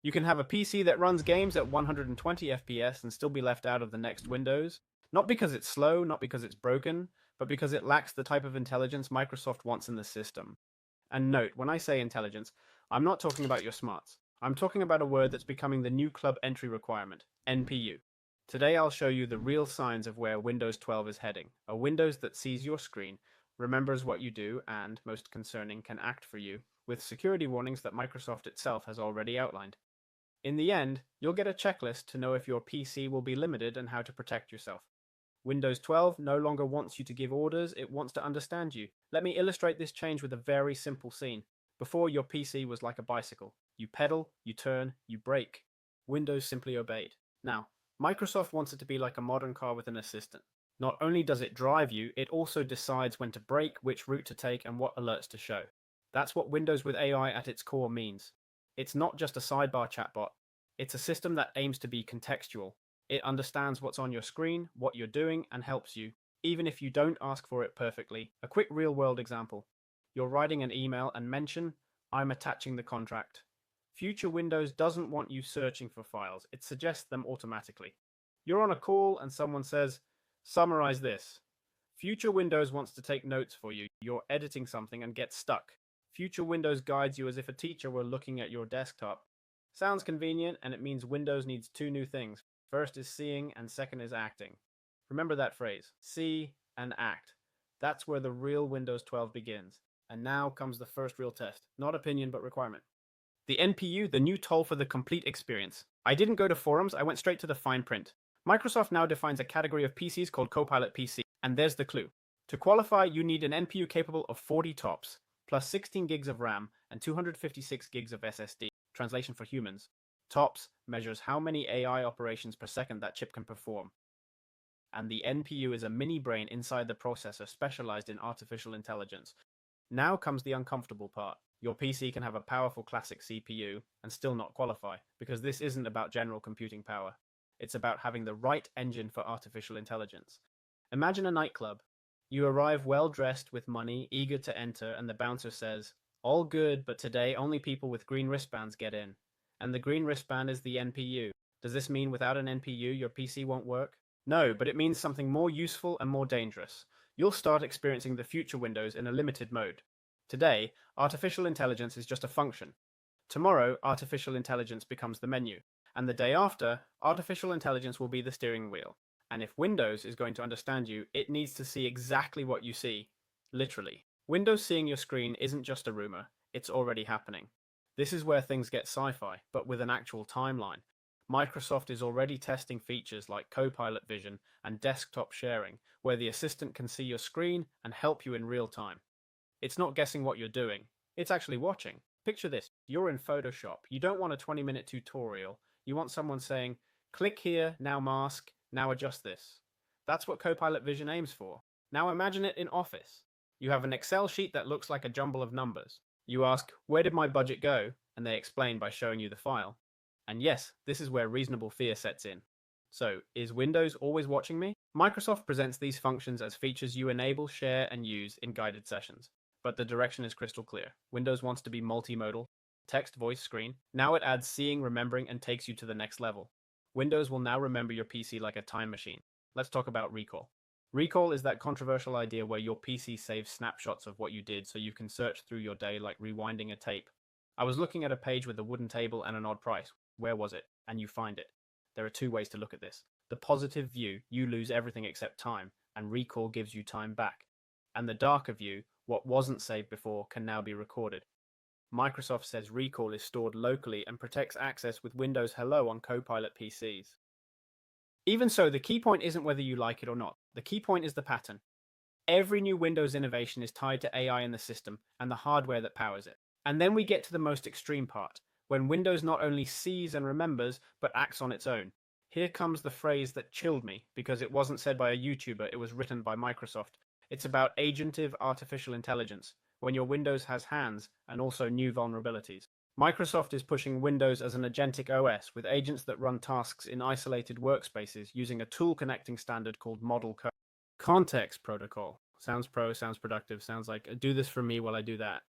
You can have a PC that runs games at 120 FPS and still be left out of the next Windows, not because it's slow, not because it's broken, but because it lacks the type of intelligence Microsoft wants in the system. And note, when I say intelligence, I'm not talking about your smarts. I'm talking about a word that's becoming the new club entry requirement, NPU. Today I'll show you the real signs of where Windows 12 is heading, a Windows that sees your screen, remembers what you do, and, most concerning, can act for you, with security warnings that Microsoft itself has already outlined. In the end, you'll get a checklist to know if your PC will be limited and how to protect yourself. Windows 12 no longer wants you to give orders, it wants to understand you. Let me illustrate this change with a very simple scene. Before, your PC was like a bicycle. You pedal, you turn, you brake. Windows simply obeyed. Now, Microsoft wants it to be like a modern car with an assistant. Not only does it drive you, it also decides when to brake, which route to take, and what alerts to show. That's what Windows with AI at its core means. It's not just a sidebar chatbot. It's a system that aims to be contextual. It understands what's on your screen, what you're doing, and helps you, even if you don't ask for it perfectly. A quick real-world example. You're writing an email and mention, "I'm attaching the contract." Future Windows doesn't want you searching for files. It suggests them automatically. You're on a call and someone says, "Summarize this." Future Windows wants to take notes for you. You're editing something and get stuck. Future Windows guides you as if a teacher were looking at your desktop. Sounds convenient, and it means Windows needs two new things. First is seeing, and second is acting. Remember that phrase, see and act. That's where the real Windows 12 begins. And now comes the first real test. Not opinion, but requirement. The NPU, the new tool for the complete experience. I didn't go to forums, I went straight to the fine print. Microsoft now defines a category of PCs called Copilot PC, and there's the clue. To qualify, you need an NPU capable of 40 TOPS, plus 16 gigs of RAM and 256 gigs of SSD. Translation for humans. TOPS measures how many AI operations per second that chip can perform. And the NPU is a mini brain inside the processor specialized in artificial intelligence. Now comes the uncomfortable part. Your PC can have a powerful classic CPU and still not qualify, because this isn't about general computing power. It's about having the right engine for artificial intelligence. Imagine a nightclub. You arrive well dressed with money, eager to enter, and the bouncer says, "All good, but today only people with green wristbands get in." And the green wristband is the NPU. Does this mean without an NPU your PC won't work? No, but it means something more useful and more dangerous. You'll start experiencing the future Windows in a limited mode. Today, artificial intelligence is just a function. Tomorrow, artificial intelligence becomes the menu. And the day after, artificial intelligence will be the steering wheel. And if Windows is going to understand you, it needs to see exactly what you see. Literally. Windows seeing your screen isn't just a rumor, it's already happening. This is where things get sci-fi, but with an actual timeline. Microsoft is already testing features like Copilot Vision and desktop sharing, where the assistant can see your screen and help you in real time. It's not guessing what you're doing, it's actually watching. Picture this, you're in Photoshop. You don't want a 20-minute tutorial. You want someone saying, "Click here, now mask, now adjust this." That's what Copilot Vision aims for. Now imagine it in Office. You have an Excel sheet that looks like a jumble of numbers. You ask, "Where did my budget go?" And they explain by showing you the file. And yes, this is where reasonable fear sets in. So, is Windows always watching me? Microsoft presents these functions as features you enable, share, and use in guided sessions. But the direction is crystal clear. Windows wants to be multimodal, text, voice, screen. Now it adds seeing, remembering, and takes you to the next level. Windows will now remember your PC like a time machine. Let's talk about recall. Recall is that controversial idea where your PC saves snapshots of what you did so you can search through your day like rewinding a tape. I was looking at a page with a wooden table and an odd price. Where was it? And you find it. There are two ways to look at this. The positive view, you lose everything except time, and recall gives you time back. And the darker view, what wasn't saved before can now be recorded. Microsoft says recall is stored locally and protects access with Windows Hello on Copilot PCs. Even so, the key point isn't whether you like it or not. The key point is the pattern. Every new Windows innovation is tied to AI in the system and the hardware that powers it. And then we get to the most extreme part, when Windows not only sees and remembers, but acts on its own. Here comes the phrase that chilled me, because it wasn't said by a YouTuber, it was written by Microsoft. It's about agentive artificial intelligence, when your Windows has hands and also new vulnerabilities. Microsoft is pushing Windows as an agentic OS with agents that run tasks in isolated workspaces using a tool connecting standard called Model Context Protocol. Sounds pro, sounds productive, sounds like do this for me while I do that.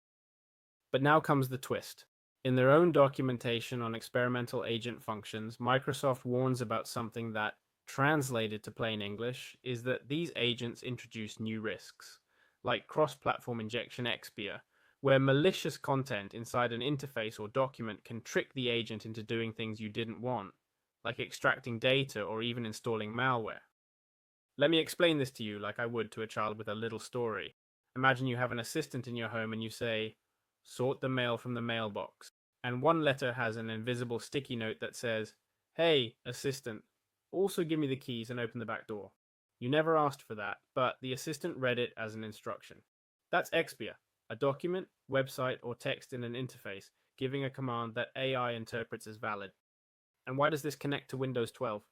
But now comes the twist. In their own documentation on experimental agent functions, Microsoft warns about something that, translated to plain English, is that these agents introduce new risks, like cross-platform injection expia, where malicious content inside an interface or document can trick the agent into doing things you didn't want, like extracting data or even installing malware. Let me explain this to you like I would to a child with a little story. Imagine you have an assistant in your home and you say, sort the mail from the mailbox. And one letter has an invisible sticky note that says, hey, assistant, also give me the keys and open the back door. You never asked for that, but the assistant read it as an instruction. That's expia, a document, website, or text in an interface, giving a command that AI interprets as valid. And why does this connect to Windows 12?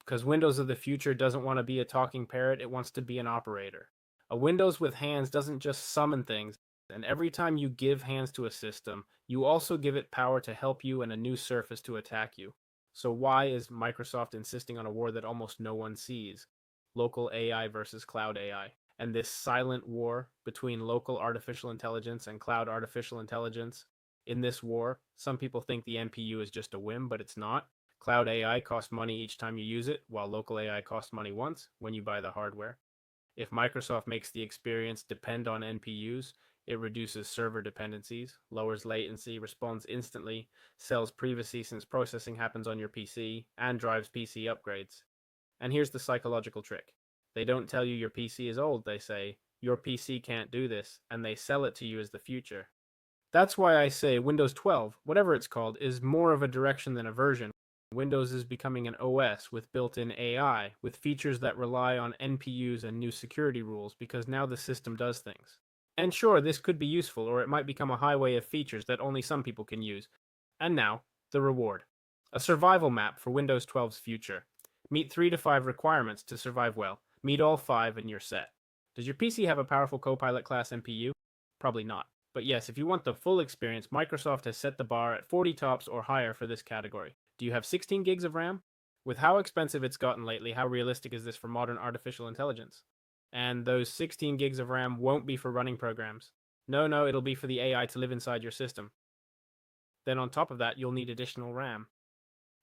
Because Windows of the future doesn't want to be a talking parrot, it wants to be an operator. A Windows with hands doesn't just summon things, and every time you give hands to a system, you also give it power to help you and a new surface to attack you. So why is Microsoft insisting on a war that almost no one sees? Local AI versus cloud AI. And this silent war between local artificial intelligence and cloud artificial intelligence. In this war, some people think the NPU is just a whim, but it's not. Cloud AI costs money each time you use it, while local AI costs money once when you buy the hardware. If Microsoft makes the experience depend on NPUs, it reduces server dependencies, lowers latency, responds instantly, sells privacy since processing happens on your PC, and drives PC upgrades. And here's the psychological trick. They don't tell you your PC is old, they say, your PC can't do this, and they sell it to you as the future. That's why I say Windows 12, whatever it's called, is more of a direction than a version. Windows is becoming an OS with built-in AI, with features that rely on NPUs and new security rules because now the system does things. And sure, this could be useful, or it might become a highway of features that only some people can use. And now, the reward. A survival map for Windows 12's future. Meet 3 to 5 requirements to survive well. Meet all 5 and you're set. Does your PC have a powerful Copilot class NPU? Probably not. But yes, if you want the full experience, Microsoft has set the bar at 40 tops or higher for this category. Do you have 16 gigs of RAM? With how expensive it's gotten lately, how realistic is this for modern artificial intelligence? And those 16 gigs of RAM won't be for running programs. No, it'll be for the AI to live inside your system. Then on top of that, you'll need additional RAM.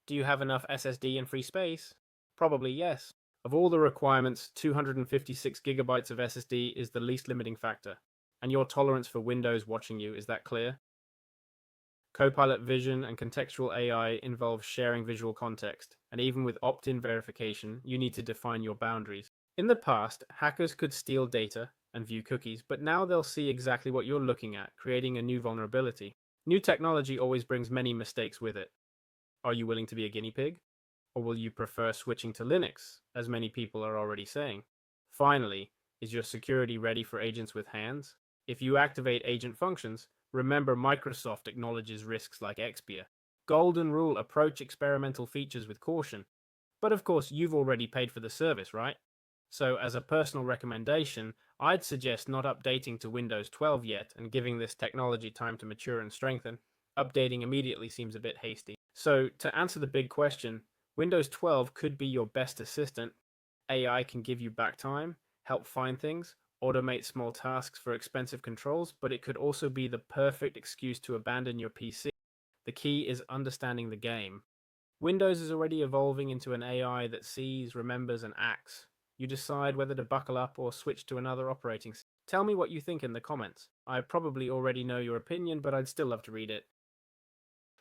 Do you have enough SSD and free space? Probably yes. Of all the requirements, 256 gigabytes of SSD is the least limiting factor. And your tolerance for Windows watching you, is that clear? Copilot Vision and contextual AI involve sharing visual context, and even with opt-in verification, you need to define your boundaries. In the past, hackers could steal data and view cookies, but now they'll see exactly what you're looking at, creating a new vulnerability. New technology always brings many mistakes with it. Are you willing to be a guinea pig? Or will you prefer switching to Linux, as many people are already saying? Finally, is your security ready for agents with hands? If you activate agent functions, remember Microsoft acknowledges risks like expia. Golden rule, approach experimental features with caution. But of course, you've already paid for the service, right? So as a personal recommendation, I'd suggest not updating to Windows 12 yet and giving this technology time to mature and strengthen. Updating immediately seems a bit hasty. So to answer the big question, Windows 12 could be your best assistant. AI can give you back time, help find things, automate small tasks for expensive controls, but it could also be the perfect excuse to abandon your PC. The key is understanding the game. Windows is already evolving into an AI that sees, remembers, and acts. You decide whether to buckle up or switch to another operating system. Tell me what you think in the comments. I probably already know your opinion, but I'd still love to read it.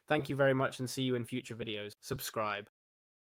Thank you very much and see you in future videos. Subscribe.